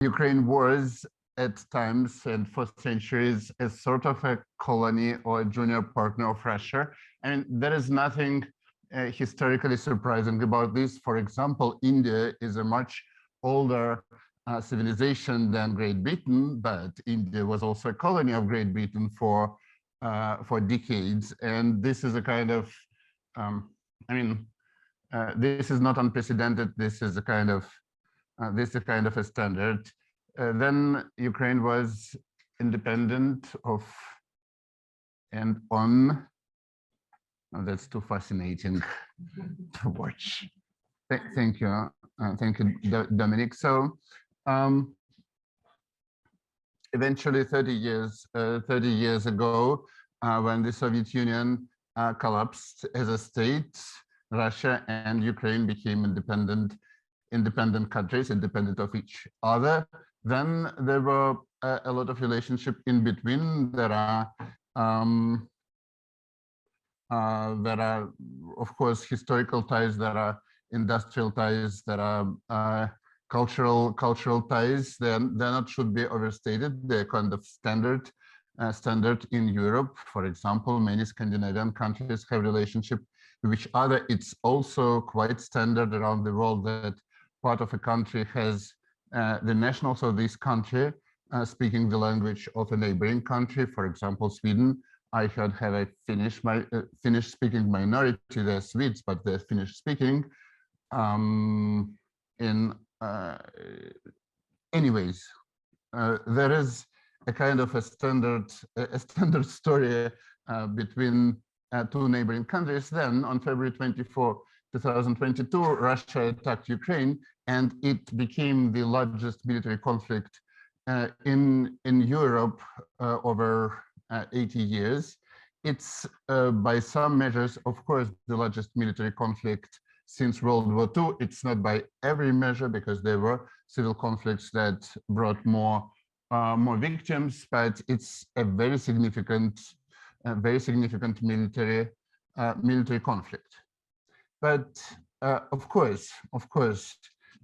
Ukraine was at times and for centuries a sort of a colony or a junior partner of Russia. And there is nothing historically surprising about this. For example, India is a much older civilization than Great Britain, but India was also a colony of Great Britain for decades. And this is a kind of, this is not unprecedented. This is a kind of a standard. Then Ukraine was independent of and on. Oh, that's too fascinating to watch. Thank you, Dominic. So eventually, 30 years ago, when the Soviet Union collapsed as a state, Russia and Ukraine became independent countries, independent of each other. Then there were a lot of relationship in between. There are, of course, historical ties. There are industrial ties. There are cultural ties. They're not should be overstated. They're kind of standard in Europe. For example, many Scandinavian countries have relationship with each other. It's also quite standard around the world that part of a country has the nationals of this country speaking the language of a neighboring country. For example, Sweden, I have a Finnish speaking minority. They're Swedes, but they're Finnish speaking. Anyways, there is a kind of a standard story between two neighboring countries. Then on February 24, 2022, Russia attacked Ukraine, and it became the largest military conflict in Europe over 80 years. It's by some measures, of course, the largest military conflict since World War II. It's not by every measure, because there were civil conflicts that brought more victims, but it's a very significant military conflict. But of course,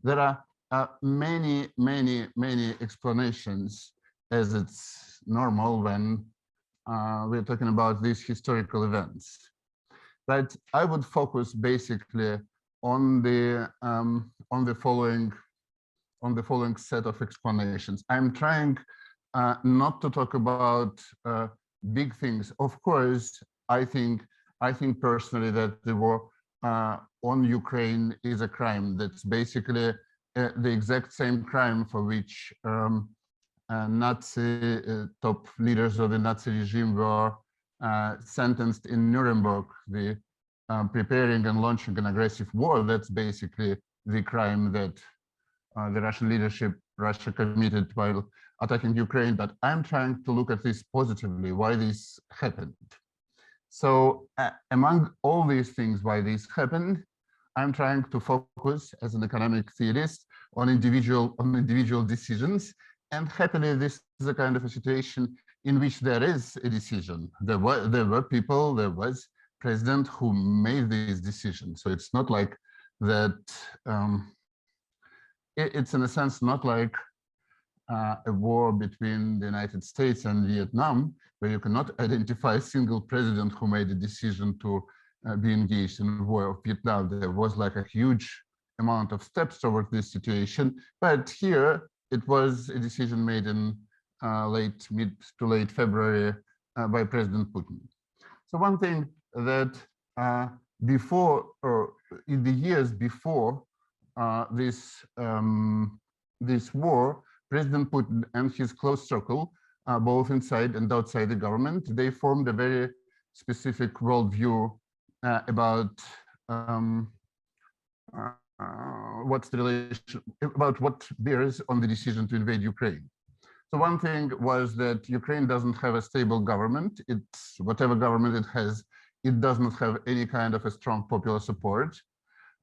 there are many explanations, as it's normal when we're talking about these historical events. But I would focus basically on the following set of explanations. I'm trying not to talk about big things. Of course, I think personally that the war on Ukraine is a crime. That's basically the exact same crime for which Nazi top leaders of the Nazi regime were sentenced in Nuremberg, the preparing and launching an aggressive war. That's basically the crime that the Russian leadership, Russia committed while attacking Ukraine. But I'm trying to look at this positively, why this happened. So among all these things, why this happened, I'm trying to focus as an economic theorist on individual decisions. And happily, this is a kind of a situation in which there is a decision. There were people, there was president who made these decisions. So it's not like that. It's in a sense not like a war between the United States and Vietnam, where you cannot identify a single president who made a decision to be engaged in the war of Vietnam. There was like a huge amount of steps toward this situation, but here it was a decision made in mid to late February by President Putin. So one thing that before, or in the years before this war, President Putin and his close circle, both inside and outside the government, they formed a very specific worldview about what's the relation, about what bears on the decision to invade Ukraine. So one thing was that Ukraine doesn't have a stable government. It's whatever government it has, it does not have any kind of a strong popular support.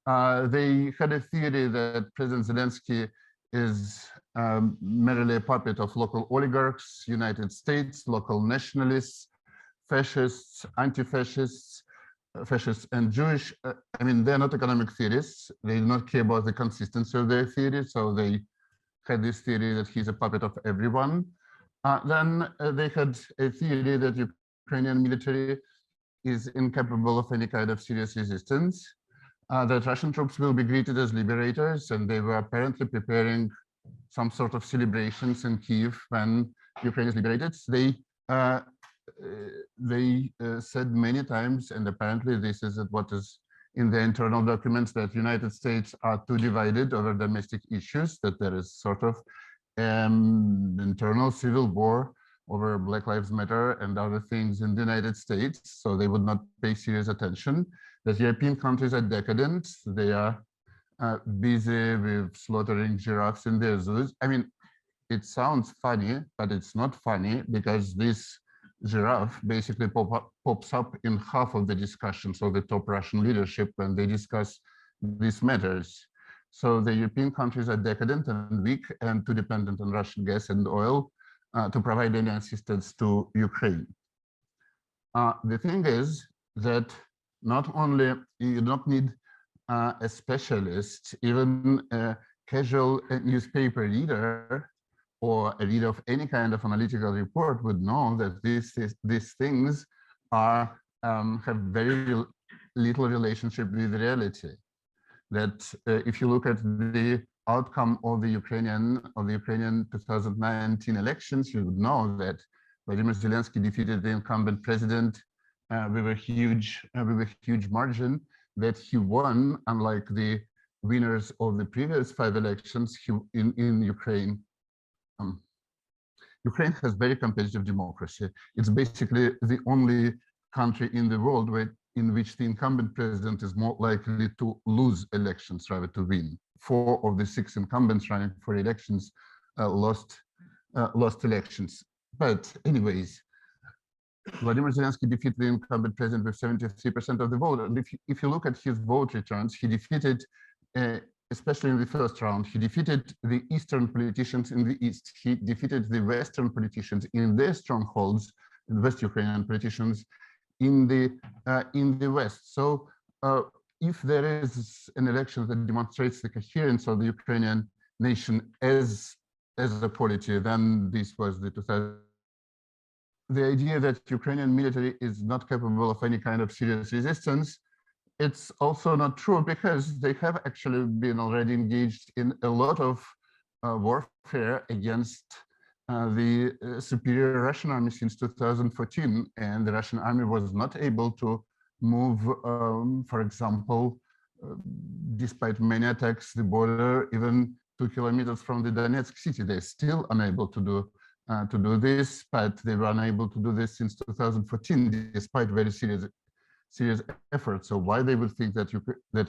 They had a theory that President Zelensky is merely a puppet of local oligarchs, United States, local nationalists, fascists, anti-fascists, fascists and Jewish. I mean, they're not economic theorists. They do not care about the consistency of their theory. So they had this theory that he's a puppet of everyone. Then they had a theory that Ukrainian military is incapable of any kind of serious resistance, that Russian troops will be greeted as liberators, and they were apparently preparing some sort of celebrations in Kiev when Ukraine is liberated. They said many times, and apparently this is what is in the internal documents, that United States are too divided over domestic issues, that there is sort of internal civil war over Black Lives Matter and other things in the United States, so they would not pay serious attention. That European countries are decadent, they are busy with slaughtering giraffes in their zoos. I mean, it sounds funny, but it's not funny, because this giraffe basically pops up in half of the discussions of the top Russian leadership when they discuss these matters. So the European countries are decadent and weak and too dependent on Russian gas and oil to provide any assistance to Ukraine. The thing is that not only you don't need a specialist, even a casual newspaper reader or a reader of any kind of analytical report would know that these things are have very little relationship with reality. That if you look at the outcome of the Ukrainian 2019 elections, you would know that Vladimir Zelensky defeated the incumbent president with a huge margin, that he won, unlike the winners of the previous 5 elections in Ukraine. Ukraine has very competitive democracy. It's basically the only country in the world in which the incumbent president is more likely to lose elections rather to win. 4 of the 6 incumbents running for elections lost elections. But anyways, Vladimir Zelensky defeated the incumbent president with 73% of the vote. And if you look at his vote returns, he defeated, especially in the first round, he defeated the Eastern politicians in the East. He defeated the Western politicians in their strongholds, the West Ukrainian politicians in the West. So if there is an election that demonstrates the coherence of the Ukrainian nation as a polity, then this was the 2000. The idea that Ukrainian military is not capable of any kind of serious resistance, it's also not true, because they have actually been already engaged in a lot of warfare against the superior Russian army since 2014, and the Russian army was not able to move, for example, despite many attacks, the border even 2 kilometers from the Donetsk city. They're still unable to do this, but they were unable to do this since 2014, despite very serious efforts. So why they would think that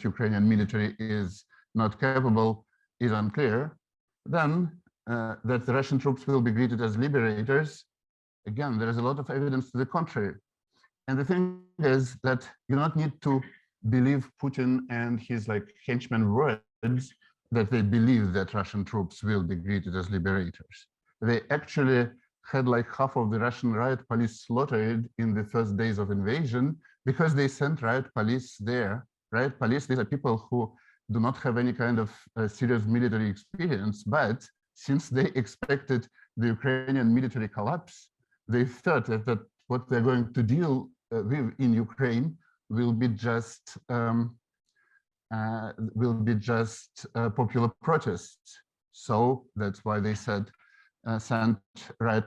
Ukrainian military is not capable is unclear. Then that the Russian troops will be greeted as liberators, again, there is a lot of evidence to the contrary. And the thing is that you don't need to believe Putin and his henchmen words that they believe that Russian troops will be greeted as liberators. They actually had half of the Russian riot police slaughtered in the first days of invasion because they sent riot police there. Riot police, these are people who do not have any kind of serious military experience, but since they expected the Ukrainian military collapse, they thought that what they're going to deal with in Ukraine will be just popular protests. So that's why they said sent riot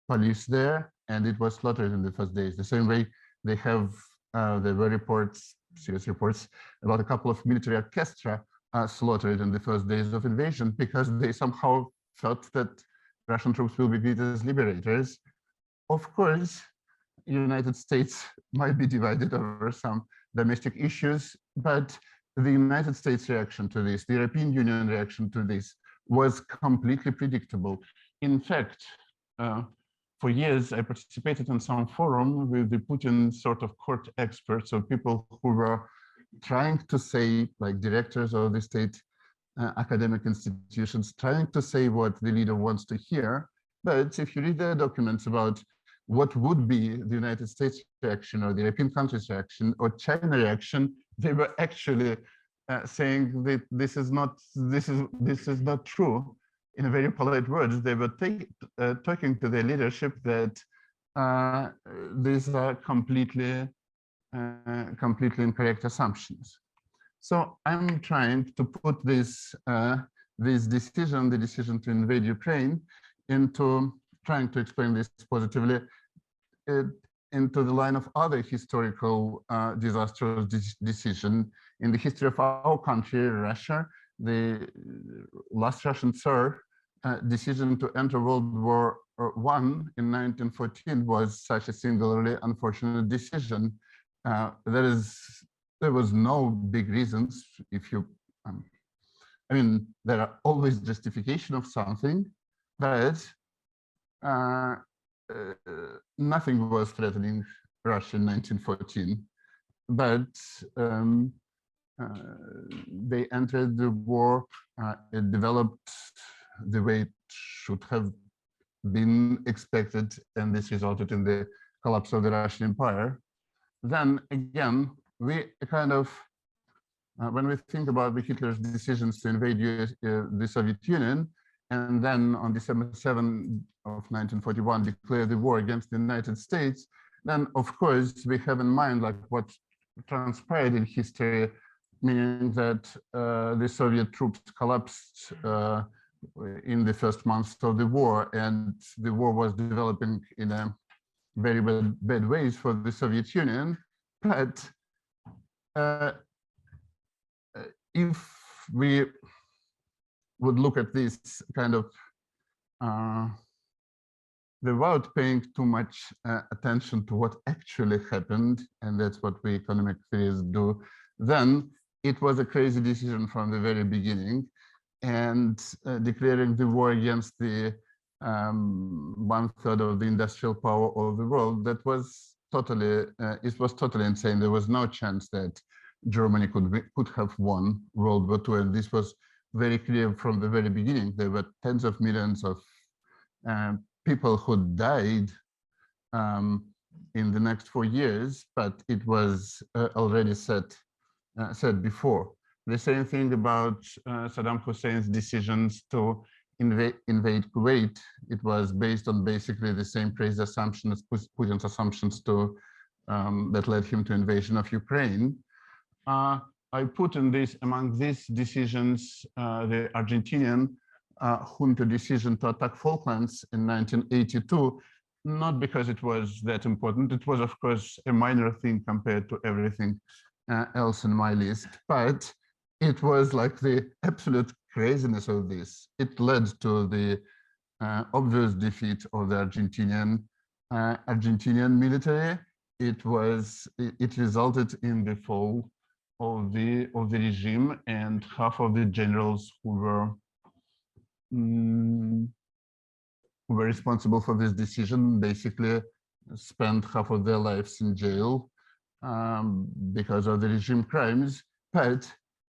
police there, and it was slaughtered in the first days. The same way they have, there were reports, serious reports, about a couple of military orchestra slaughtered in the first days of invasion because they somehow thought that Russian troops will be greeted as liberators. Of course, the United States might be divided over some domestic issues, but the United States reaction to this, the European Union reaction to this, was completely predictable. In fact, for years, I participated in some forum with the Putin sort of court experts, so people who were trying to say, directors of the state academic institutions, trying to say what the leader wants to hear. But if you read their documents about what would be the United States reaction or the European countries' reaction or China reaction, they were actually saying that this is not true. in a very polite words, they were talking to their leadership that these are completely incorrect assumptions. So I'm trying to put this decision, the decision to invade Ukraine, into trying to explain this positively into the line of other historical disastrous decision in the history of our country, Russia. The last Russian Tsar decision to enter World War I in 1914 was such a singularly unfortunate decision. There was no big reasons. If you, I mean, there are always justification of something, but nothing was threatening Russia in 1914. But they entered the war. It developed the way it should have been expected, and this resulted in the collapse of the Russian Empire. Then again, we kind of, when we think about the Hitler's decisions to invade the Soviet Union, and then on December 7 of 1941 declare the war against the United States, then of course we have in mind like what transpired in history, meaning that the Soviet troops collapsed in the first months of the war, and the war was developing in a very bad ways for the Soviet Union. But if we would look at this kind of without paying too much attention to what actually happened, and that's what we economic theorists do, then it was a crazy decision from the very beginning. And declaring the war against the 1/3 of the industrial power of the world, that was totally, it was totally insane. There was no chance that Germany could have won World War II, and this was very clear from the very beginning. There were tens of millions of people who died in the next 4 years, but it was already said before. The same thing about Saddam Hussein's decisions to invade Kuwait. It was based on basically the same crazy assumption as Putin's assumptions to that led him to invasion of Ukraine. I put in this among these decisions the Argentinian junta decision to attack Falklands in 1982, not because it was that important. It was, of course, a minor thing compared to everything else in my list, but it was like the absolute craziness of this. It led to the obvious defeat of the Argentinian military. It resulted in the fall of the regime, and half of the generals who were responsible for this decision basically spent half of their lives in jail because of the regime crimes. But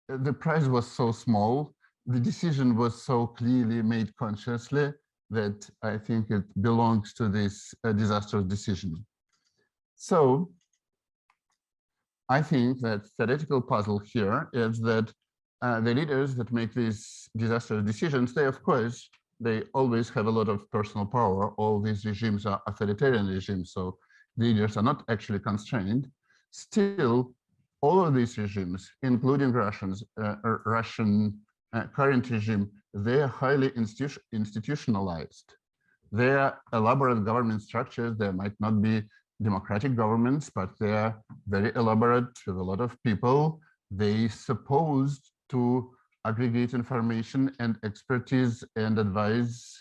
the price was so small, the decision was so clearly made consciously, that I think it belongs to this disastrous decision. So I think that theoretical puzzle here is that the leaders that make these disastrous decisions, they, of course, they always have a lot of personal power. All these regimes are authoritarian regimes, so leaders are not actually constrained. Still, all of these regimes, including Russian current regime, they are highly institutionalized. They are elaborate government structures. There might not be democratic governments, but they are very elaborate with a lot of people. They supposed to aggregate information and expertise and advise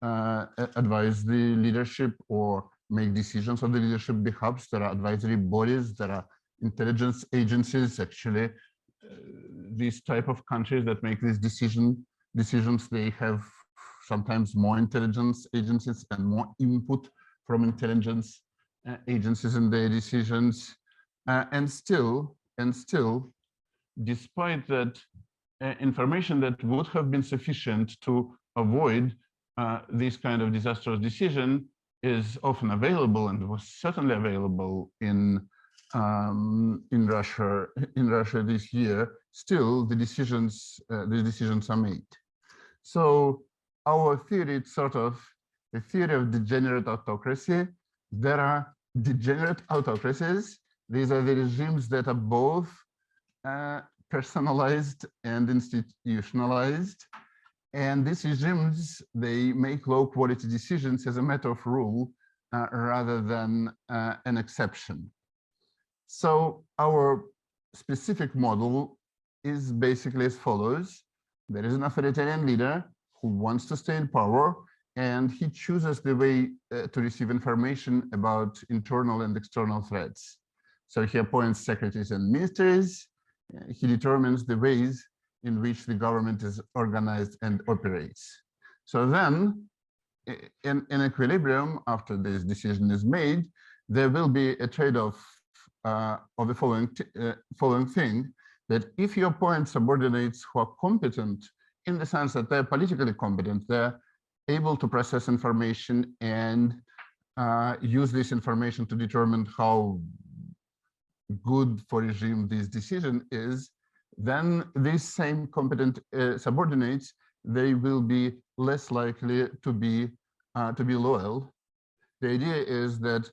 the leadership or make decisions on the leadership behalf. There are advisory bodies, there are intelligence agencies. Actually, these type of countries that make these decisions, they have sometimes more intelligence agencies and more input from intelligence agencies in their decisions. And still, despite that information that would have been sufficient to avoid this kind of disastrous decision is often available, and was certainly available in Russia this year. Still, the decisions are made. So our theory, it's sort of the theory of degenerate autocracy. There are degenerate autocracies. These are the regimes that are both personalized and institutionalized. And these regimes, they make low quality decisions as a matter of rule rather than an exception. So our specific model is basically as follows. There is an authoritarian leader who wants to stay in power, and he chooses the way to receive information about internal and external threats. So he appoints secretaries and ministers. He determines the ways in which the government is organized and operates. So then, in equilibrium, after this decision is made, there will be a trade-off of the following thing, that if you appoint subordinates who are competent in the sense that they're politically competent, they're able to process information and use this information to determine how good for regime this decision is, then these same competent subordinates, they will be less likely to be loyal. The idea is that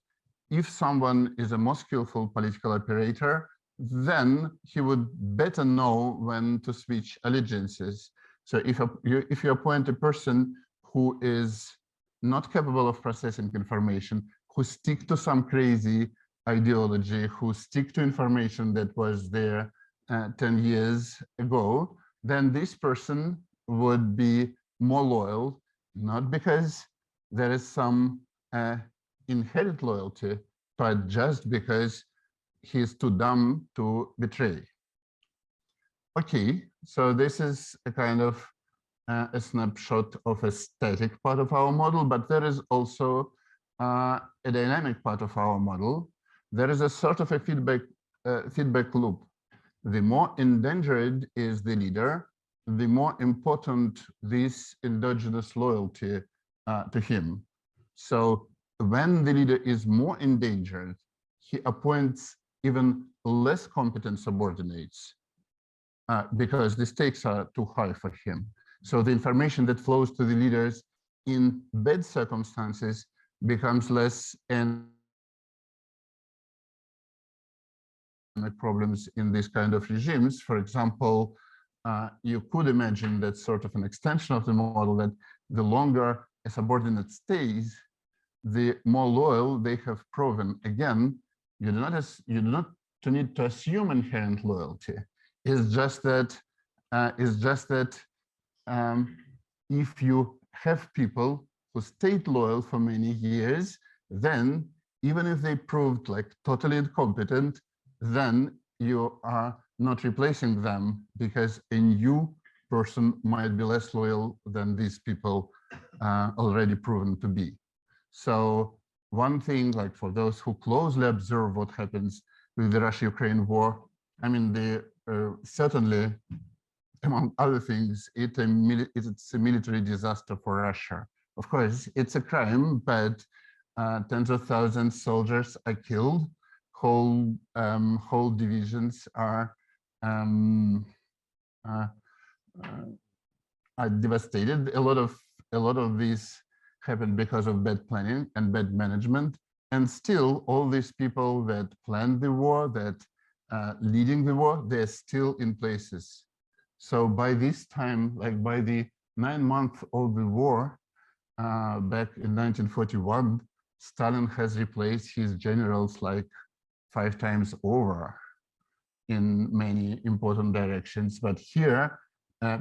if someone is a more skillful political operator, then he would better know when to switch allegiances. So if you appoint a person who is not capable of processing information, who stick to some crazy ideology, who stick to information that was there 10 years ago, then this person would be more loyal, not because there is some inherent loyalty, but just because he's too dumb to betray. Okay, so this is a kind of a snapshot of a static part of our model, but there is also a dynamic part of our model. There is a sort of a feedback loop. The more endangered is the leader, the more important this endogenous loyalty to him. So when the leader is more endangered, he appoints even less competent subordinates because the stakes are too high for him. So the information that flows to the leaders in bad circumstances becomes less and problems in these kind of regimes. For example, you could imagine that sort of an extension of the model, that the longer a subordinate stays, the more loyal they have proven. Again, you do not need to assume inherent loyalty. It's just that if you have people who stayed loyal for many years, then even if they proved like totally incompetent, then you are not replacing them because a new person might be less loyal than these people already proven to be. So one thing, like for those who closely observe what happens with the Russia-Ukraine war, I mean, certainly, among other things, it's a military disaster for Russia. Of course, it's a crime, but tens of thousands of soldiers are killed. Whole divisions are devastated. A lot of these happened because of bad planning and bad management. And still, all these people that planned the war, that leading the war, they're still in places. So by this time, like by the 9 months of the war, back in 1941, Stalin has replaced his generals like 5 times over in many important directions. But here,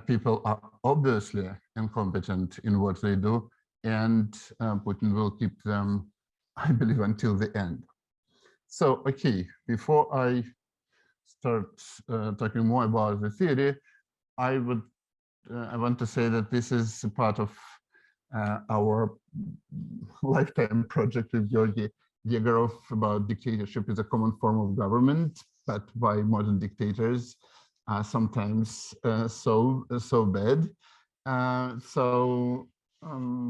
people are obviously incompetent in what they do, and Putin will keep them, I believe, until the end. So, okay, before I start talking more about the theory, I want to say that this is a part of our lifetime project with Georgi Diagorov about dictatorship is a common form of government, but by modern dictators, sometimes so bad.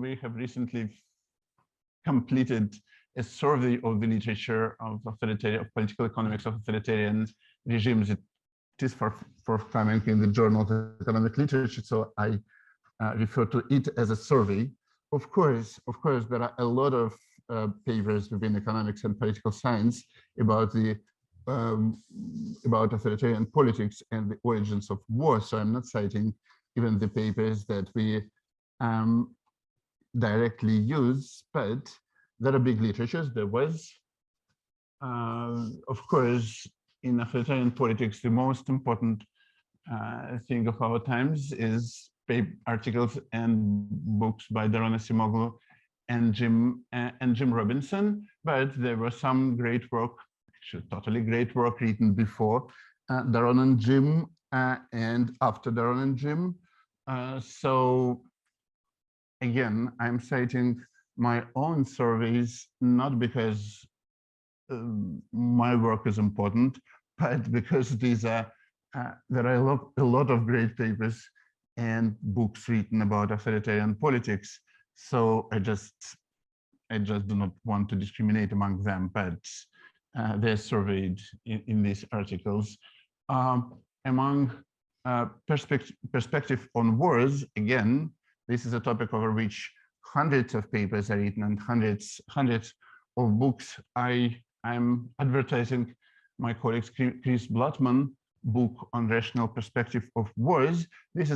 We have recently completed a survey of the literature of political economics of authoritarian regimes. It is forthcoming in the Journal of Economic Literature. So I refer to it as a survey. Of course, there are a lot of papers within economics and political science about about authoritarian politics and the origins of war. So I'm not citing even the papers that we directly use, but there are big literatures. There was, of course, in authoritarian politics, the most important thing of our times is articles and books by Daron Acemoglu and Jim Robinson, but there was some great work, actually totally great work written before Daron and Jim and after Daron and Jim. So again, I'm citing my own surveys, not because my work is important, but because these are there are a lot of great papers and books written about authoritarian politics. So I just do not want to discriminate among them, but they're surveyed in these articles. Among perspective on wars, again, this is a topic over which hundreds of papers are written and hundreds of books. I'm advertising my colleague Chris Blattman book on rational perspective of wars. This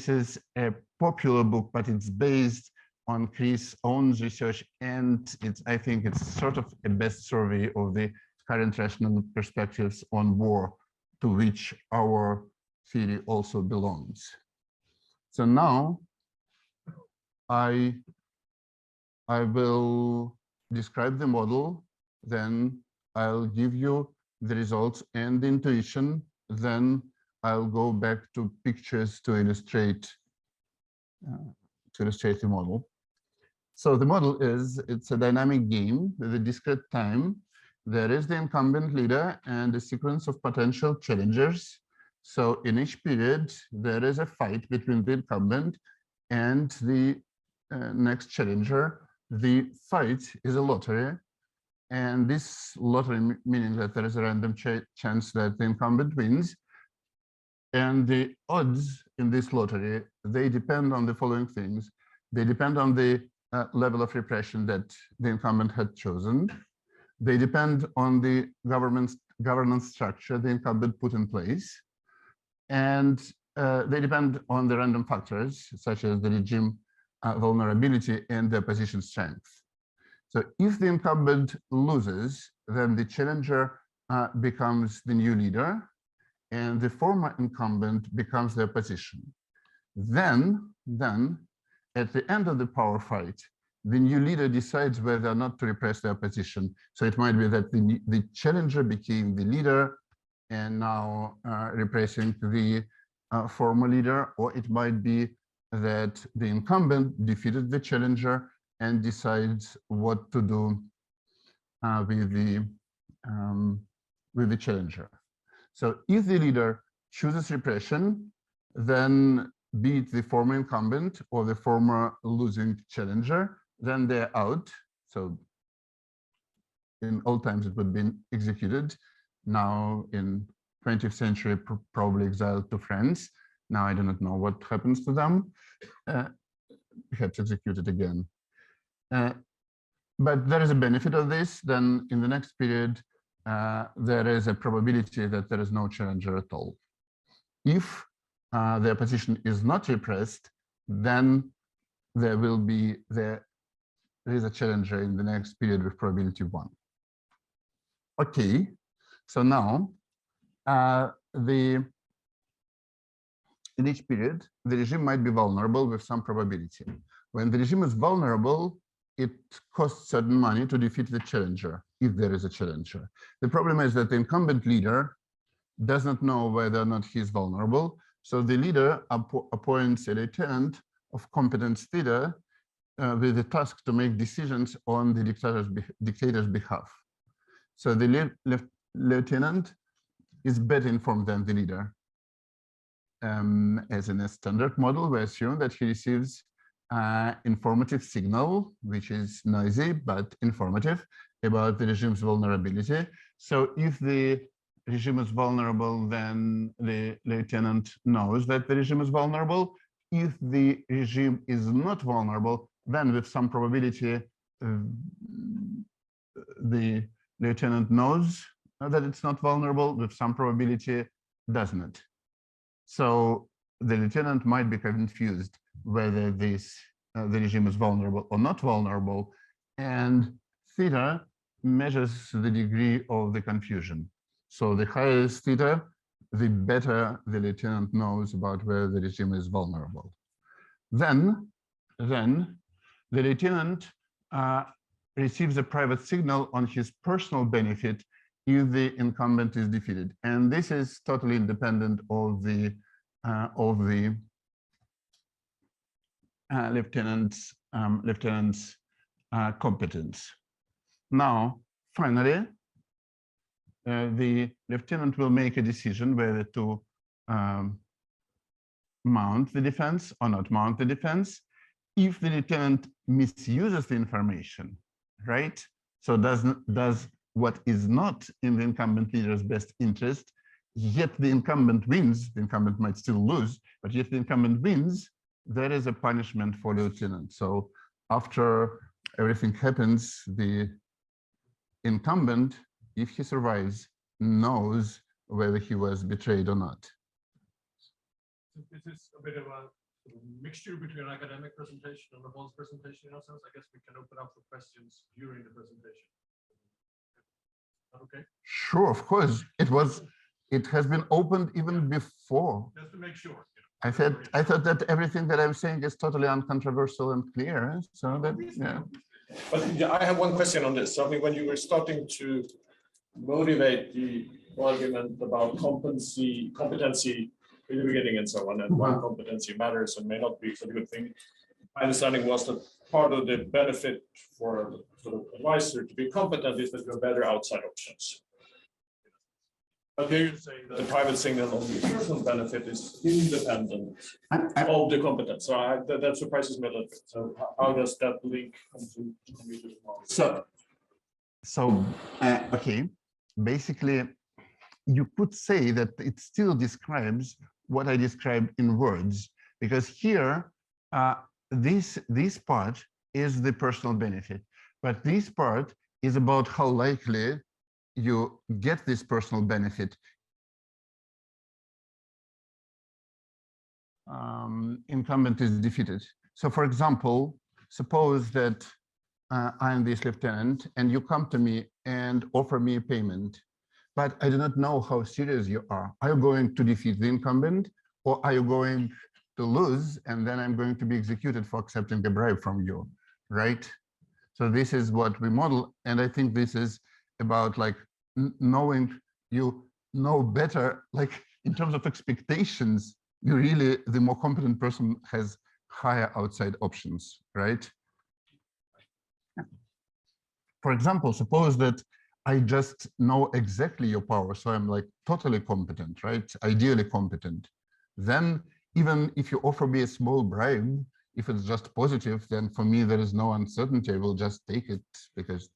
is a popular book, but it's based on Chris' own research, and I think it's sort of a best survey of the current rational perspectives on war, to which our theory also belongs. So now I will describe the model, then I'll give you the results and the intuition, then I'll go back to pictures to illustrate the model. So the model it's a dynamic game with a discrete time. There is the incumbent leader and a sequence of potential challengers. So in each period, there is a fight between the incumbent and the next challenger. The fight is a lottery. And this lottery meaning that there is a random chance that the incumbent wins. And the odds in this lottery, they depend on the following things. They depend on the level of repression that the incumbent had chosen. They depend on the governance structure the incumbent put in place. And they depend on the random factors, such as the regime vulnerability and the opposition strength. So if the incumbent loses, then the challenger becomes the new leader, and the former incumbent becomes the opposition. Then at the end of the power fight, the new leader decides whether or not to repress the opposition. So it might be that the challenger became the leader and now repressing the former leader, or it might be that the incumbent defeated the challenger and decides what to do with the challenger. So if the leader chooses repression, then be it the former incumbent or the former losing challenger, then they're out. So in old times, it would be executed. Now in 20th century, probably exiled to France. Now I do not know what happens to them. Perhaps executed again. But there is a benefit of this. Then in the next period, there is a probability that there is no challenger at all. If the opposition is not repressed, then there is a challenger in the next period with probability 1. Okay, so now in each period, the regime might be vulnerable with some probability. When the regime is vulnerable, it costs certain money to defeat the challenger, if there is a challenger. The problem is that the incumbent leader does not know whether or not he is vulnerable. So the leader appoints a lieutenant of competence theater with the task to make decisions on the dictator's behalf. So the lieutenant is better informed than the leader. As in a standard model, we assume that he receives informative signal, which is noisy but informative, about the regime's vulnerability. So if the regime is vulnerable, then the lieutenant knows that the regime is vulnerable. if the regime is not vulnerable, then with some probability, the lieutenant knows that it's not vulnerable, with some probability doesn't. So the lieutenant might be confused whether the regime is vulnerable or not vulnerable, and theta measures the degree of the confusion. So the higher is theta, the better the lieutenant knows about whether the regime is vulnerable. Then the lieutenant receives a private signal on his personal benefit if the incumbent is defeated, and this is totally independent of the lieutenant's competence. Now, finally, the lieutenant will make a decision whether to mount the defense or not mount the defense. If the lieutenant misuses the information, right? So does what is not in the incumbent leader's best interest, yet the incumbent wins, the incumbent might still lose, but if the incumbent wins, there is a punishment for the lieutenant. So after everything happens, the incumbent, if he survives, knows whether he was betrayed or not. This is a bit of a mixture between an academic presentation and a Bond's presentation in a sense. I guess we can open up for questions during the presentation. Okay. Sure, of course. It has been opened even before. Just to make sure. I thought that everything that I'm saying is totally uncontroversial and clear. So that, yeah. But I have one question on this. I mean, when you were starting to motivate the argument about competency in the beginning and so on, and why competency matters and may not be such a good thing, my understanding was that part of the benefit for the advisor to be competent is that you have better outside options. But here you're saying that the private signal on the personal benefit is independent of the competence. So that surprises me a little bit. So how does that link into okay, basically, you could say that it still describes what I described in words, because here, this part is the personal benefit, but this part is about how likely you get this personal benefit. Incumbent is defeated. So for example, suppose that I'm this lieutenant and you come to me and offer me a payment, but I do not know how serious you are. Are you going to defeat the incumbent, or are you going to lose and then I'm going to be executed for accepting a bribe from you, right? So this is what we model, and I think this is about like knowing, you know better, like in terms of expectations, you really, the more competent person has higher outside options, right? For example, suppose that I just know exactly your power, so I'm like totally competent, right? Ideally competent. Then even if you offer me a small bribe, if it's just positive, then for me there is no uncertainty. I will just take it because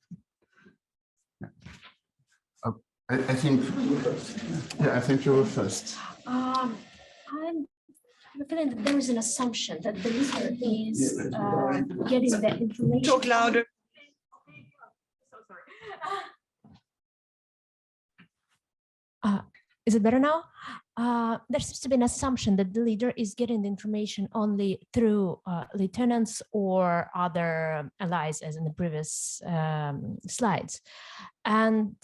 yeah. I think you were first. I'm feeling that there is an assumption that the listener is getting the information. Talk louder. So sorry. Is it better now? There seems to be an assumption that the leader is getting the information only through lieutenants or other allies, as in the previous slides. And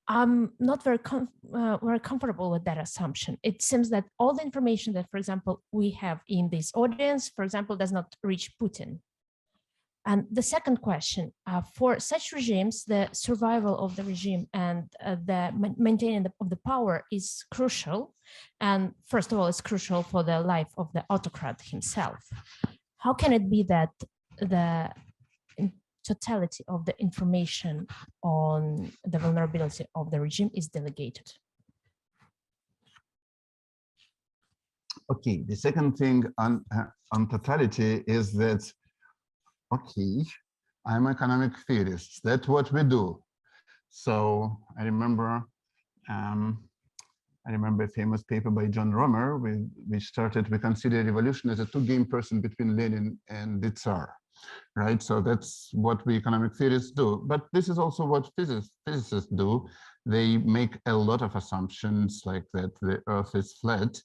I'm not very comfortable with that assumption. It seems that all the information that, for example, we have in this audience, for example, does not reach Putin. And the second question, for such regimes, the survival of the regime and the maintaining of the power is crucial. And first of all, it's crucial for the life of the autocrat himself. How can it be that the totality of the information on the vulnerability of the regime is delegated? Okay, the second thing on totality is that, okay, I'm an economic theorist. That's what we do. So I remember I remember a famous paper by John Romer, which started, we consider revolution as a two-game person between Lenin and the Tsar, right? So that's what we economic theorists do. But this is also what physicists do. They make a lot of assumptions like that the Earth is flat,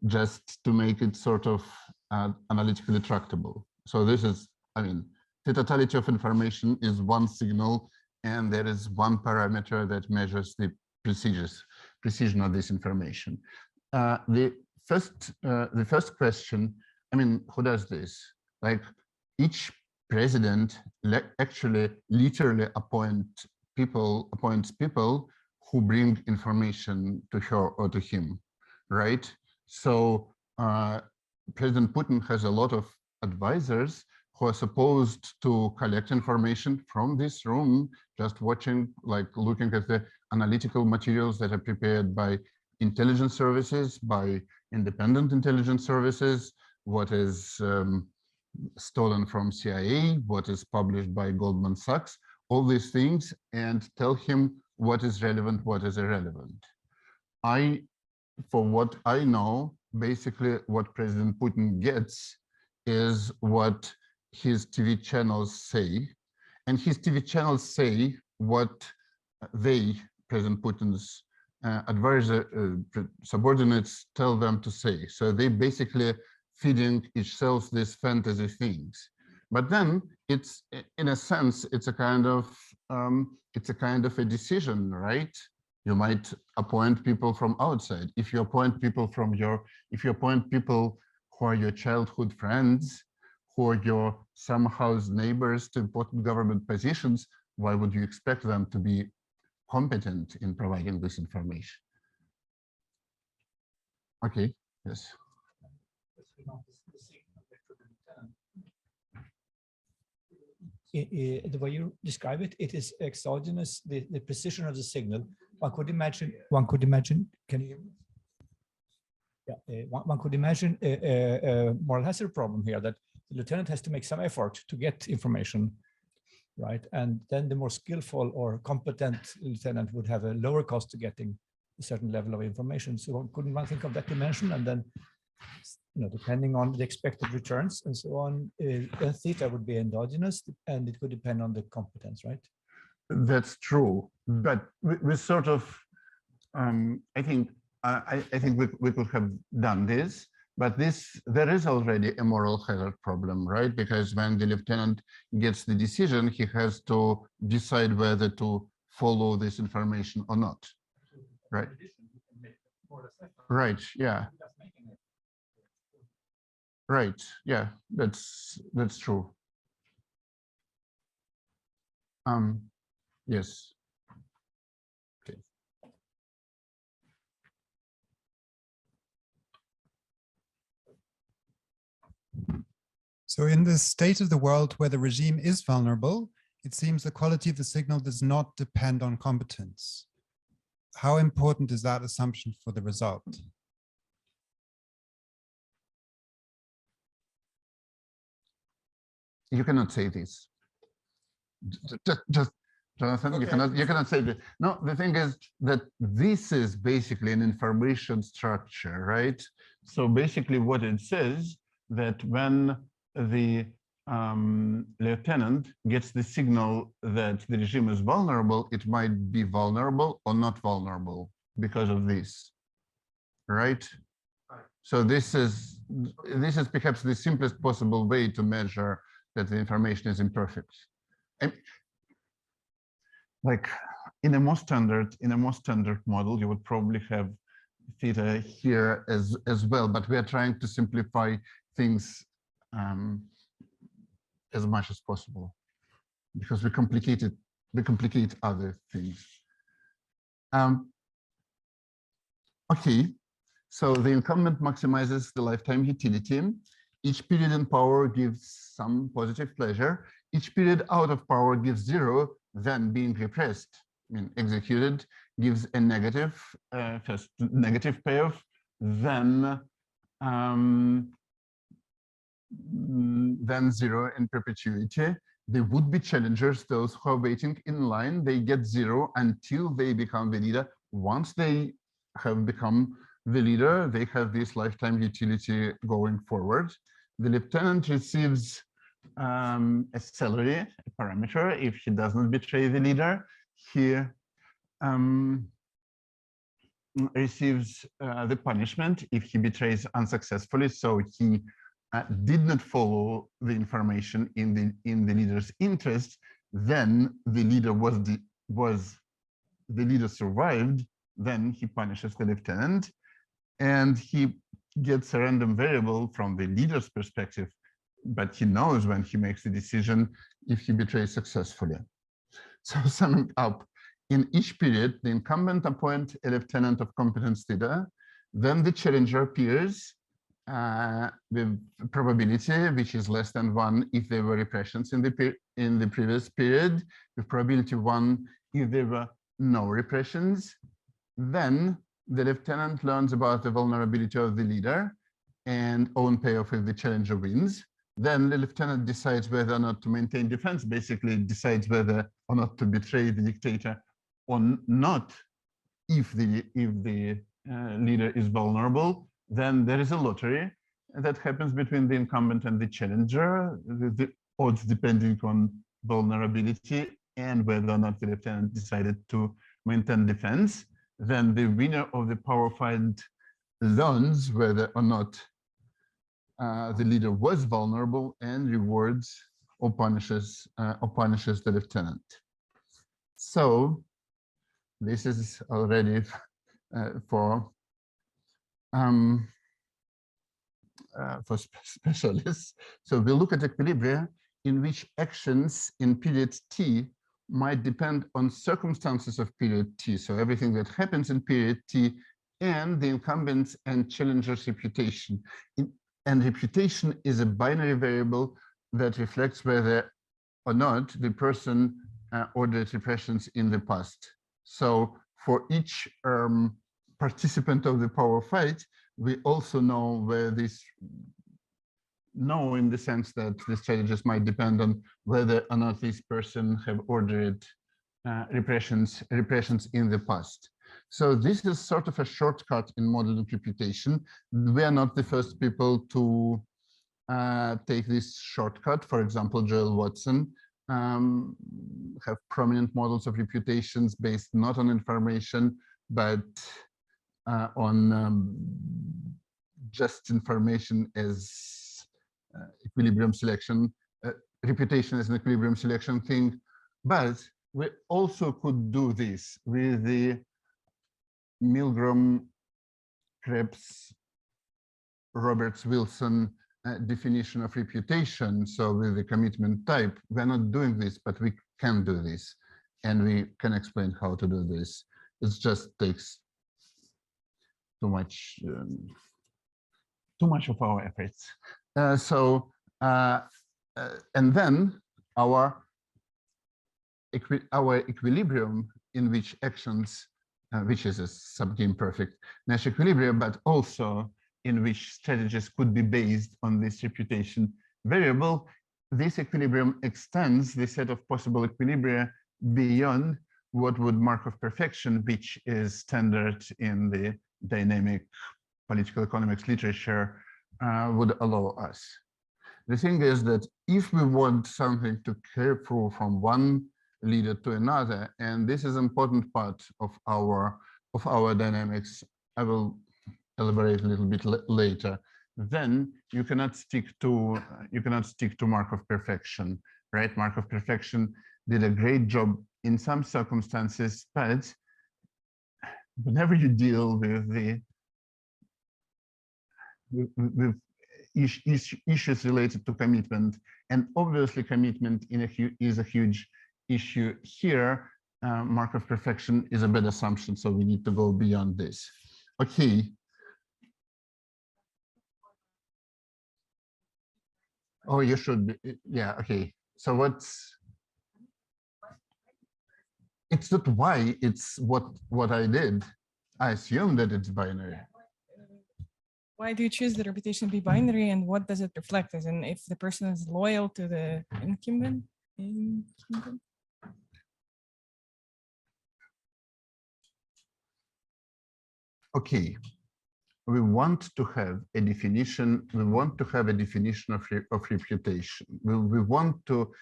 just to make it sort of analytically tractable. So this is, I mean, the totality of information is one signal, and there is one parameter that measures the precision of this information. The first question, I mean, who does this? Like, each president actually literally appoints people who bring information to her or to him, right? So President Putin has a lot of advisors who are supposed to collect information from this room, just watching, like looking at the analytical materials that are prepared by intelligence services, by independent intelligence services, what is stolen from CIA, what is published by Goldman Sachs, all these things, and tell him what is relevant, what is irrelevant. For what I know, basically what President Putin gets is what his TV channels say, and his TV channels say what they, President Putin's subordinates, tell them to say. So they basically feeding each self these fantasy things. But then it's, in a sense, it's a kind of a decision, right? You might appoint people from outside. If you appoint people who are your childhood friends, who are your somehow neighbors to important government positions, why would you expect them to be competent in providing this information? Okay, yes. The way you describe it, it is exogenous, the precision of the signal. One could imagine, can you hear me? Yeah, one could imagine a moral hazard problem here, that the lieutenant has to make some effort to get information, right? And then the more skillful or competent lieutenant would have a lower cost to getting a certain level of information. So couldn't one think of that dimension? And then, you know, depending on the expected returns and so on, theta would be endogenous, and it could depend on the competence, right? That's true, but we sort of, I think we could have done this, but there is already a moral hazard problem, right? Because when the lieutenant gets the decision, he has to decide whether to follow this information or not, right? Right, yeah. Right, yeah, that's true. Yes. Okay. So in the state of the world where the regime is vulnerable, it seems the quality of the signal does not depend on competence. How important is that assumption for the result? You cannot say this. Just Jonathan, okay. you cannot say that. No, the thing is that this is basically an information structure, right? So basically what it says that when the lieutenant gets the signal that the regime is vulnerable, it might be vulnerable or not vulnerable because of this, right? So this is perhaps the simplest possible way to measure that the information is imperfect. And like in a more standard model, you would probably have theta here as well, but we are trying to simplify things as much as possible because we complicate other things. Okay, so the incumbent maximizes the lifetime utility. Each period in power gives some positive pleasure. Each period out of power gives zero, then being repressed, I mean, executed, gives a negative, first negative payoff, then zero in perpetuity. The would-be challengers, those who are waiting in line, they get zero until they become the leader. Once they have become the leader. They have this lifetime utility going forward. The lieutenant receives a salary, a parameter. If he does not betray the leader, he receives the punishment if he betrays unsuccessfully. So he did not follow the information in the leader's interest. Then the leader the leader survived. Then he punishes the lieutenant, and he gets a random variable from the leader's perspective, but he knows when he makes the decision if he betrays successfully. So summing up, in each period, the incumbent appoints a lieutenant of competence leader, then the challenger appears with probability, which is less than 1 if there were repressions in the previous period, with probability 1 if there were no repressions. Then the lieutenant learns about the vulnerability of the leader and own payoff if the challenger wins. Then the lieutenant decides whether or not to maintain defense, basically decides whether or not to betray the dictator or not. If the leader is vulnerable, then there is a lottery that happens between the incumbent and the challenger, the odds depending on vulnerability and whether or not the lieutenant decided to maintain defense. Then the winner of the power fight learns whether or not the leader was vulnerable and rewards or punishes the lieutenant. So this is already for specialists. So we look at equilibria in which actions in period T might depend on circumstances of period T. So everything that happens in period T and the incumbent's and challenger's reputation. And reputation is a binary variable that reflects whether or not the person ordered repressions in the past. So for each participant of the power fight, we also know where this in the sense that the strategies might depend on whether or not this person have ordered repressions in the past. So this is sort of a shortcut in modeling reputation. We are not the first people to take this shortcut. For example, Joel Watson have prominent models of reputations based not on information, but on just information as equilibrium selection, reputation as an equilibrium selection thing. But we also could do this with the Milgram, Krebs, Roberts, Wilson definition of reputation. So with the commitment type, we're not doing this, but we can do this. And we can explain how to do this. It just takes too much of our efforts. And then our equilibrium in which actions, which is a subgame perfect Nash equilibrium, but also in which strategies could be based on this reputation variable. This equilibrium extends the set of possible equilibria beyond what would Markov perfection, which is standard in the dynamic political economics literature, would allow us. The thing is that if we want something to carry through from one leader to another, and this is an important part of our dynamics, I will elaborate a little bit later, then you cannot stick to Markov perfection, right? Markov perfection did a great job in some circumstances, but whenever you deal with issues related to commitment, and obviously commitment is a huge issue here, Markov perfection is a bad assumption, so we need to go beyond this. Okay. Oh, you should be, yeah, okay. So it's not why, it's what I did. I assume that it's binary. Why do you choose the reputation to be binary, and what does it reflect? As in, if the person is loyal to the incumbent? okay, we want to have a definition. We want to have a definition of reputation. We want to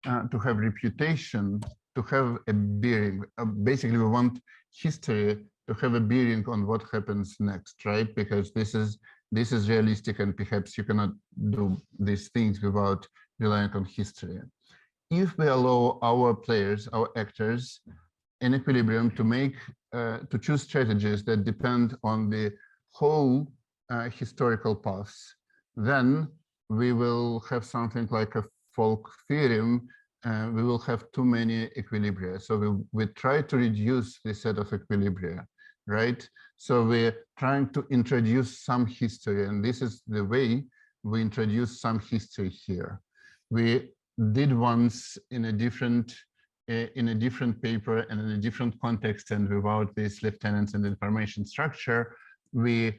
have reputation, to have a bearing. Basically, we want history to have a bearing on what happens next, right? Because this is realistic, and perhaps you cannot do these things without relying on history. If we allow our players, our actors, in equilibrium to choose strategies that depend on the whole historical paths, then we will have something like a folk theorem. We will have too many equilibria. So we try to reduce the set of equilibria, right? So we're trying to introduce some history, and this is the way we introduce some history here. We did once in a different paper and in a different context, and without these lieutenants and information structure, we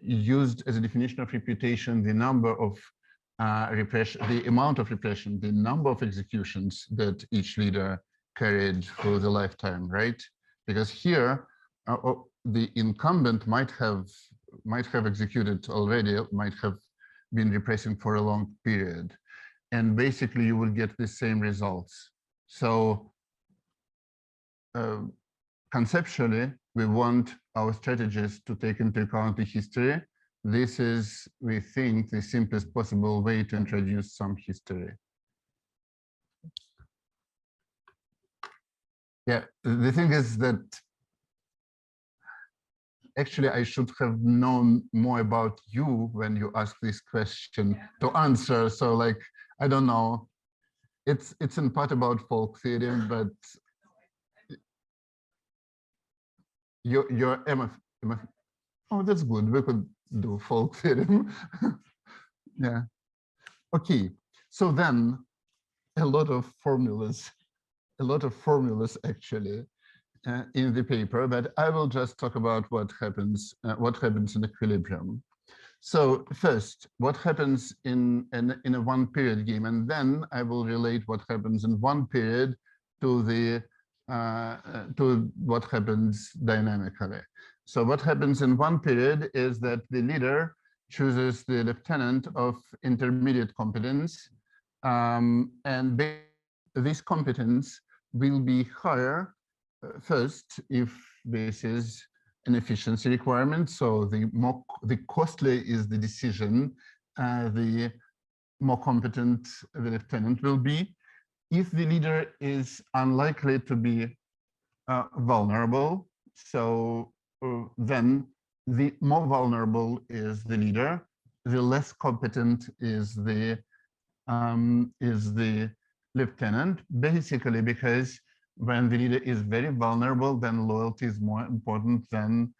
used as a definition of reputation the number of repression, the amount of repression, the number of executions that each leader carried through the lifetime, right? Because here, the incumbent might have executed already, might have been repressing for a long period, and basically you will get the same results. So conceptually, we want our strategies to take into account the history. This is, we think, the simplest possible way to introduce some history. Yeah, the thing is that actually I should have known more about you when you asked this question to answer. So like, I don't know, it's in part about folk theory, but your oh, that's good. We could do folk theorem. Yeah. Okay. So then a lot of formulas actually in the paper, but I will just talk about what happens in equilibrium. So first, what happens in a one period game, and then I will relate what happens in one period to the to what happens dynamically. So what happens in one period is that the leader chooses the lieutenant of intermediate competence, and this competence will be higher first if this is an efficiency requirement. So the costlier is the decision, the more competent the lieutenant will be. If the leader is unlikely to be vulnerable, so then the more vulnerable is the leader, the less competent is the lieutenant, basically because when the leader is very vulnerable, then loyalty is more important than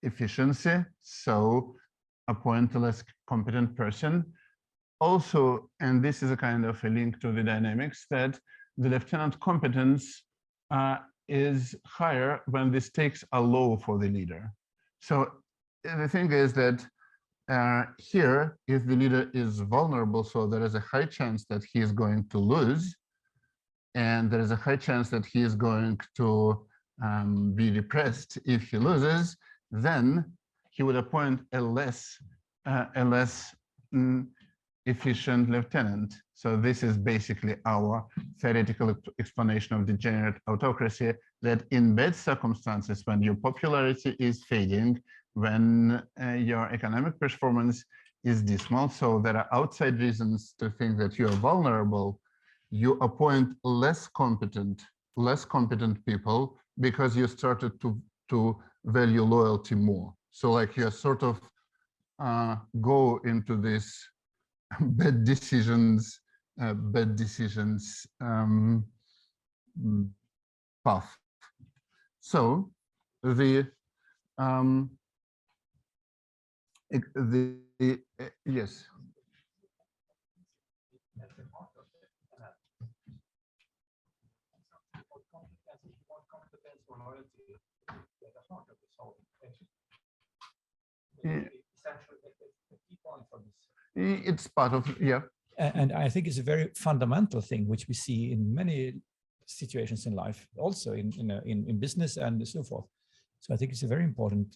efficiency. So appoint a less competent person. Also, and this is a kind of a link to the dynamics, that the lieutenant competence is higher when the stakes are low for the leader. So the thing is that here, if the leader is vulnerable, so there is a high chance that he is going to lose, and there is a high chance that he is going to be repressed if he loses, then he would appoint a less efficient lieutenant. So this is basically our theoretical explanation of degenerate autocracy, that in bad circumstances, when your popularity is fading, when your economic performance is dismal, so there are outside reasons to think that you are vulnerable, you appoint less competent people because you started to value loyalty more. So like you sort of go into this bad decisions path. So the yes. It's part of, yeah. And I think it's a very fundamental thing, which we see in many situations in life, also in business and so forth. So I think it's a very important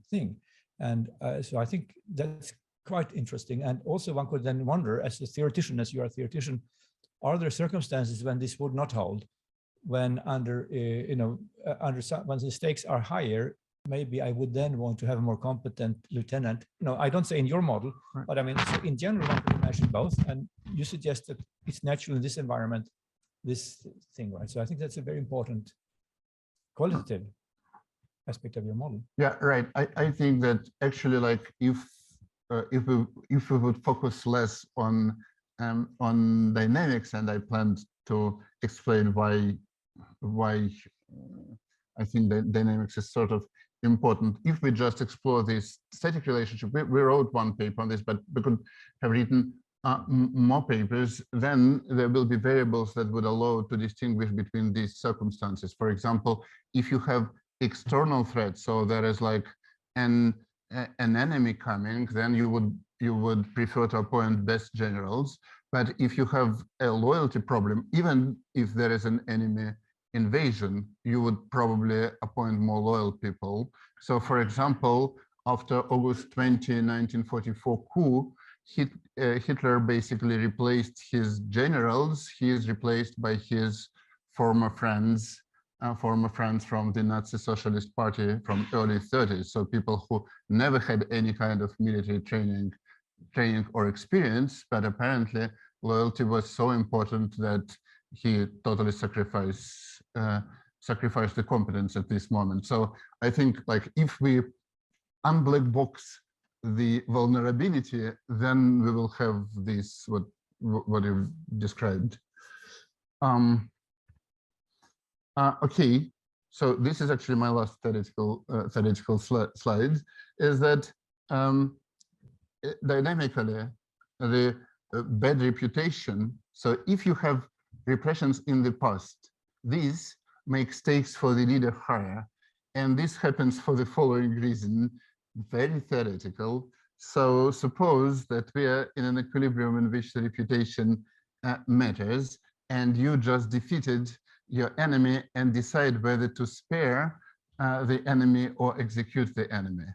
thing. And so I think that's quite interesting. And also one could then wonder, as a theoretician, as you are a theoretician, are there circumstances when this would not hold? When under, when the stakes are higher, maybe I would then want to have a more competent lieutenant. No, I don't say in your model, but I mean, so in general, one could imagine both. And you suggest that it's natural in this environment, this thing, right? So I think that's a very important qualitative aspect of your model. Yeah, right. I think that actually, like, if we would focus less on dynamics, and I planned to explain why I think that dynamics is sort of important. If we just explore this static relationship, we wrote one paper on this, but we could have written more papers. Then there will be variables that would allow to distinguish between these circumstances. For example, if you have external threats, so there is like an enemy coming, then you would prefer to appoint best generals. But if you have a loyalty problem, even if there is an enemy invasion, you would probably appoint more loyal people. So, for example, after August 20, 1944 coup, Hitler basically replaced his generals. He is replaced by his former friends from the Nazi Socialist Party from early 30s. So people who never had any kind of military training or experience, but apparently loyalty was so important that he totally sacrificed the competence at this moment. So I think, like, if we unblack box the vulnerability, then we will have this what you described. Okay, so this is actually my last theoretical slide. Is that dynamically the bad reputation? So if you have repressions in the past, these make stakes for the leader higher, and this happens for the following reason, very theoretical. So suppose that we are in an equilibrium in which the reputation matters, and you just defeated your enemy and decide whether to spare the enemy or execute the enemy.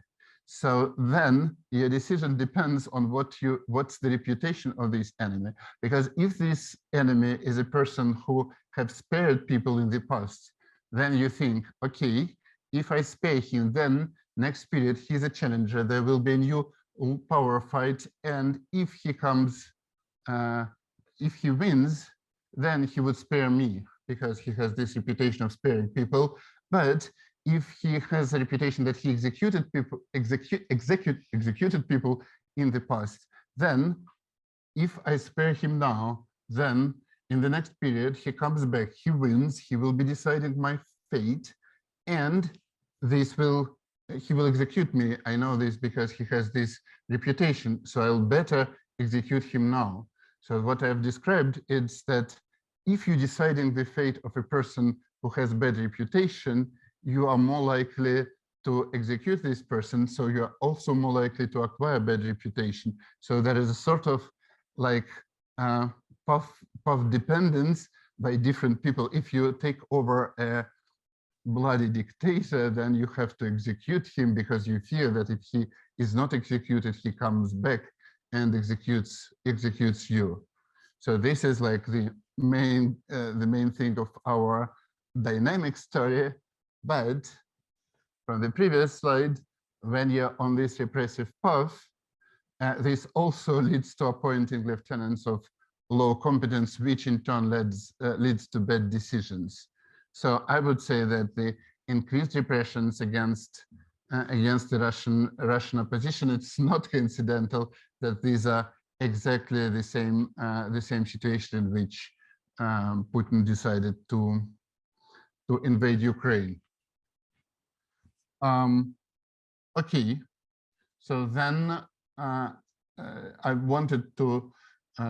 So then your decision depends on what's the reputation of this enemy. Because if this enemy is a person who have spared people in the past, then you think, okay, if I spare him, then next period he's a challenger. There will be a new power fight, and if he comes, if he wins, then he would spare me because he has this reputation of sparing people. But if he has a reputation that he executed people, executed people in the past, then if I spare him now, then in the next period he comes back, he wins, he will be deciding my fate, and he will execute me. I know this because he has this reputation, so I'll better execute him now. So what I've described is that if you're deciding the fate of a person who has bad reputation, you are more likely to execute this person, so you're also more likely to acquire bad reputation. So there is a sort of like path dependence by different people. If you take over a bloody dictator, then you have to execute him because you fear that if he is not executed, he comes back and executes you. So this is like the main thing of our dynamic story. But from the previous slide, when you're on this repressive path, this also leads to appointing lieutenants of low competence, which in turn leads to bad decisions. So I would say that the increased repressions against the Russian opposition, it's not coincidental that these are exactly the same situation in which Putin decided to invade Ukraine. Okay, so then I wanted to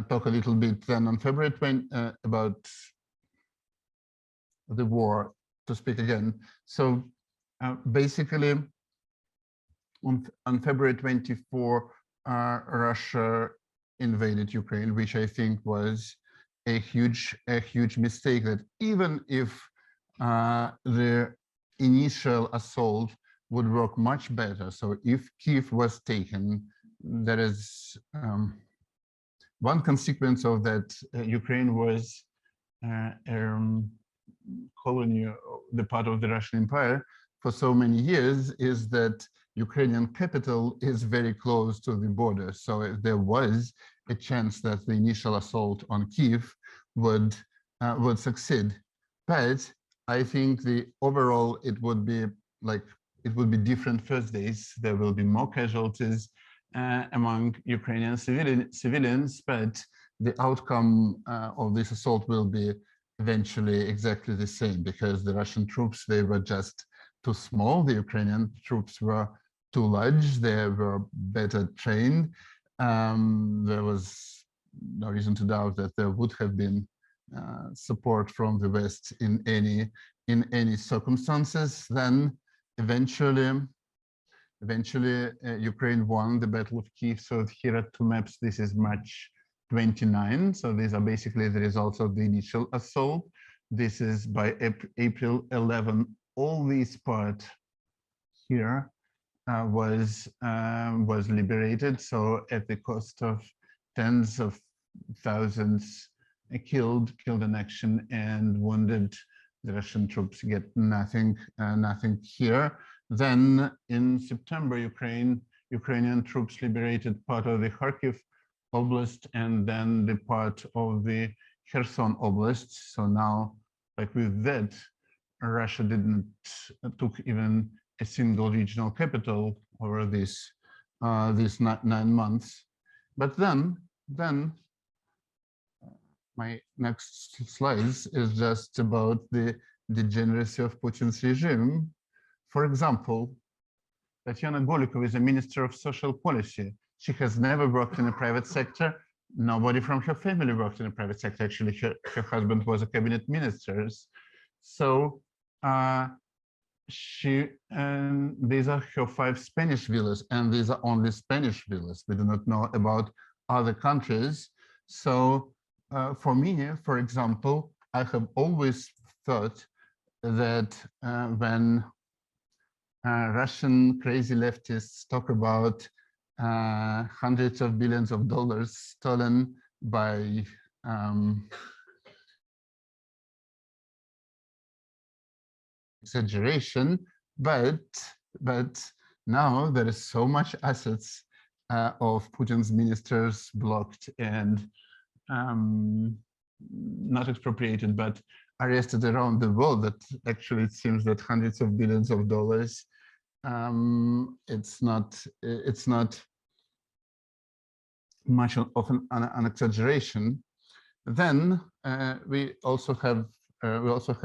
talk a little bit then on February 20 about the war, to speak again. So basically on February 24, Russia invaded Ukraine, which I think was a huge mistake, that even if the initial assault would work much better. So if Kiev was taken, there is one consequence of that. Ukraine was colony, the part of the Russian Empire for so many years, is that Ukrainian capital is very close to the border. So if there was a chance that the initial assault on Kiev would succeed. But I think the overall, it would be different first days. There will be more casualties among Ukrainian civilians, but the outcome of this assault will be eventually exactly the same, because the Russian troops, they were just too small. The Ukrainian troops were too large. They were better trained. There was no reason to doubt that there would have been support from the West in any circumstances. Then eventually Ukraine won the Battle of Kiev. So here are two maps. This is March 29. So these are basically the results of the initial assault. This is by April 11. All this part here was liberated. So at the cost of tens of thousands killed in action and wounded, the Russian troops get nothing here. Then in September, Ukrainian troops liberated part of the Kharkiv Oblast and then the part of the Kherson Oblast. So now, like with that, Russia took even a single regional capital over these 9 months. But then my next slides is just about the degeneracy of Putin's regime. For example, Tatiana Golikova is a minister of social policy. She has never worked in the private sector. Nobody from her family worked in the private sector. Actually, her husband was a cabinet minister. So these are her 5 Spanish villas, and these are only Spanish villas. We do not know about other countries. So for me, for example, I have always thought that when Russian crazy leftists talk about hundreds of billions of dollars stolen by exaggeration, but now there is so much assets of Putin's ministers blocked and not expropriated, but arrested around the world, that actually it seems that hundreds of billions of dollars, it's not much of an exaggeration. Then we also had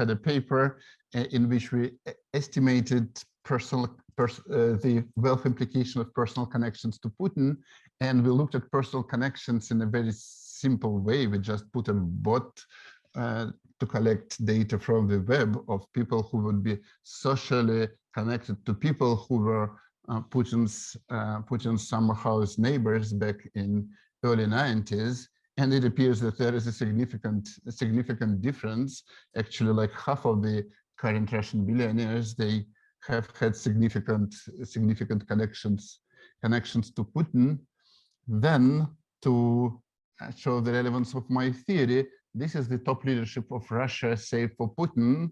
a paper in which we estimated the wealth implication of personal connections to Putin, and we looked at personal connections in a very simple way. We just put a bot to collect data from the web of people who would be socially connected to people who were Putin's summer house neighbors back in early 90s. And it appears that there is a significant difference. Actually, like half of the current Russian billionaires, they have had significant connections to Putin. Then, to show the relevance of my theory, this is the top leadership of Russia, save for Putin.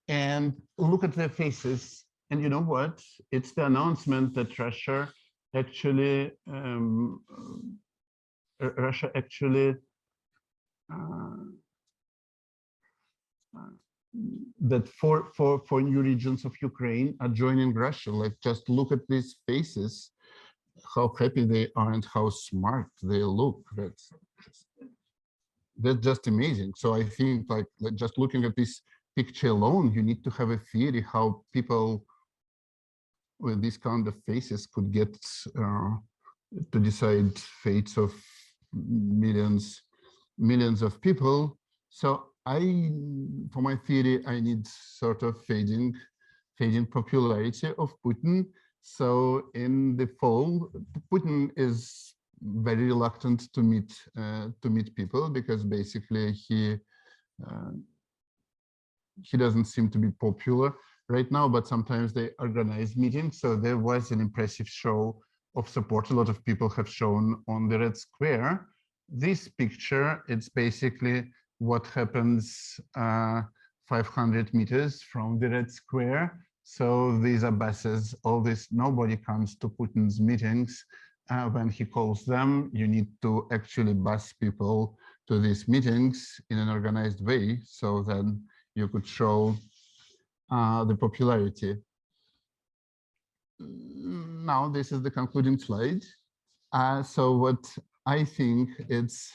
And look at their faces. And you know what? It's the announcement that Russia actually that four new regions of Ukraine are joining Russia. Like, just look at these faces, how happy they are and how smart they look. That's just amazing. So I think, like just looking at this picture alone, you need to have a theory how people with these kind of faces could get to decide fates of millions of people. So for my theory, I need sort of fading popularity of Putin. So in the fall, Putin is very reluctant to meet people, because basically he doesn't seem to be popular right now, but sometimes they organize meetings. So there was an impressive show of support a lot of people have shown on the Red Square. This picture, it's basically what happens 500 meters from the Red Square. So these are buses, all this, nobody comes to Putin's meetings. When he calls them, you need to actually bus people to these meetings in an organized way, so then you could show the popularity. Now, this is the concluding slide. So what I think it's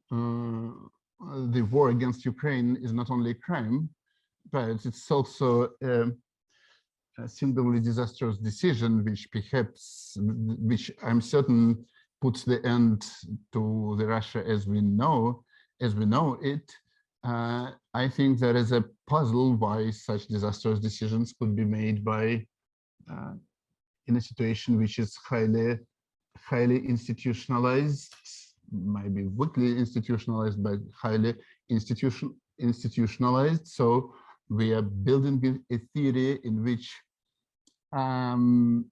the war against Ukraine is not only a crime, but it's also a singly disastrous decision, which I'm certain puts the end to the Russia as we know it. I think there is a puzzle why such disastrous decisions could be made by in a situation which is highly institutionalized, maybe weakly institutionalized, but highly institutionalized. So we are building a theory in which the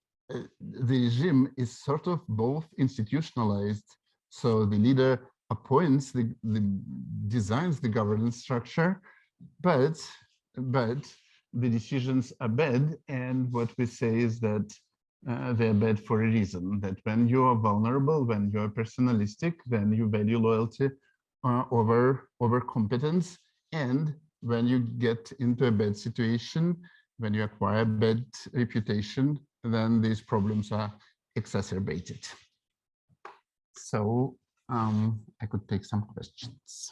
regime is sort of both institutionalized. So the leader appoints, designs the governance structure, but the decisions are bad. And what we say is that they're bad for a reason, that when you are vulnerable, when you are personalistic, then you value loyalty over competence. And when you get into a bad situation, when you acquire bad reputation, then these problems are exacerbated. So I could take some questions.